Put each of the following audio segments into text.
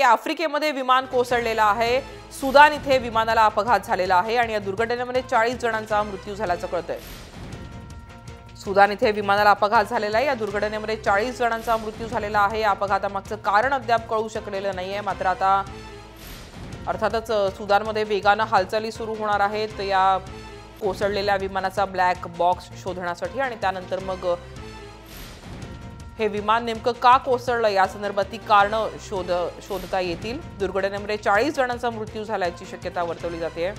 की आफ्रिकेमध्ये विमान कोसळलेलं आहे। सुदान इथे विमानाला अपघात झालेला आहे आणि या दुर्घटनेमध्ये 40 जणांचा मृत्यू झाल्याचं कळतंय। सुदान इथे विमानाला अपघात झालेला आहे। या दुर्घटनेमध्ये 40 जणांचा मृत्यू झालेला आहे। या अपघातामागचं कारण अद्याप कळू शकलेलं नाहीये। मात्र आता अर्थातच सुदानमध्ये वेगानं हालचाली सुरू होणार आहेत या कोसळलेल्या विमानाचा ब्लॅक बॉक्स शोधण्यासाठी आणि त्यानंतर मग हे विमान नेमकं का कोसळलं या संदर्भातली कारणं शोधता येतील। दुर्घटनेमध्ये 40 जणांचा मृत्यू झाल्याची शक्यता वर्तवली जाते।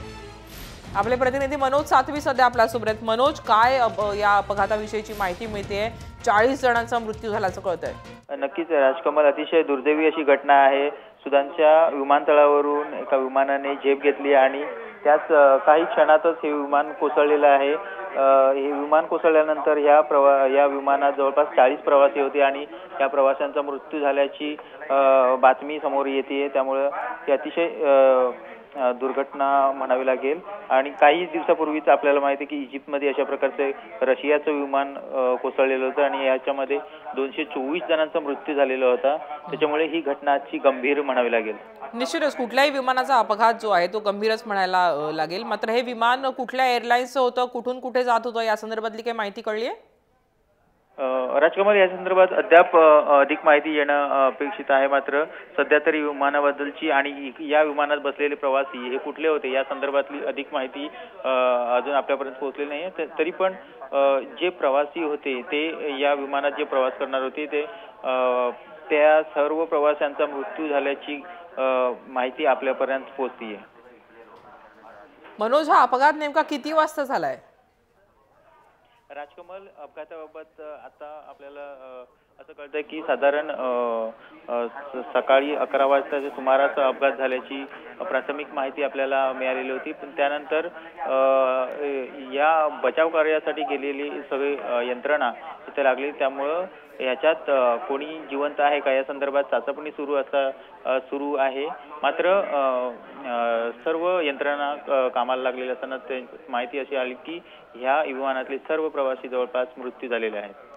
आपले प्रतिनिधी मनोज सातवी सध्या आपल्या सोबत। मनोज, काय या अपघाताविषयीची माहिती मिळतेय? 40 जणांचा मृत्यू झाल्याचं कळतंय। नक्कीच राजकमल, अतिशय दुर्दैवी अशी घटना आहे। सुदानच्या विमानतळावरून एका विमानाने झेप घेतली आणि त्याच काही क्षणातच हे विमान कोसळलेलं आहे। हे विमान कोसळल्यानंतर या विमानात जवळपास 40 प्रवासी होते आणि या प्रवाशांचा मृत्यू झाल्याची बातमी समोर येते। त्यामुळे ही अतिशय दुर्घटना म्हणावी लागेल। आणि काही दिवसापूर्वीच आपल्याला माहिती आहे की इजिप्तमध्ये अशा प्रकारचे रशियाचं विमान कोसळलेलं होतं आणि याच्यामध्ये 224 जणांचा मृत्यू झालेला होता। त्याच्यामुळे ही घटना आजची गंभीर म्हणावी लागेल। निश्चितच कुठल्याही विमानाचा अपघात जो आहे तो गंभीरच म्हणायला लागेल। मात्र हे विमान कुठल्या एअरलाइन्सचं होतं, कुठून कुठे जात होतं या संदर्भातली काही माहिती कळली आहे? राजकमल, या संदर्भात अद्याप अधिक माहिती येणं अपेक्षित आहे। मात्र सध्या तरी विमानाबद्दलची आणि या विमानात बसलेले प्रवासी हे कुठले होते या संदर्भातली अधिक माहिती अजून आपल्यापर्यंत पोहोचलेली नाहीये। तरी पण जे प्रवासी होते ते या विमानात जे प्रवास करणार होते ते त्या सर्व प्रवाशांचा मृत्यू झाल्याची माहिती आपल्यापर्यंत पोहोचतीये। मनोज, हा अपघात नेमका किती वाजता झालाय? राजकमल, अपघाताबाबत आता आपल्याला असं कळतंय की साधारण सकाळी 11 वाजताच्या सुमारास अपघात झाल्याची प्राथमिक माहिती आपल्याला मिळालेली होती। पण त्यानंतर या बचाव कार्यासाठी गेलेली सगळी यंत्रणा तिथे लागली। त्यामुळं याच्यात कोणी जिवंत आहे का या संदर्भात चाचपणी सुरू आहे। मात्र सर्व यंत्रणा कामाला लागलेल्या असताना माहिती अशी आली की ह्या विमानातले सर्व प्रवासी जवळपास मृत्यू झालेले आहेत।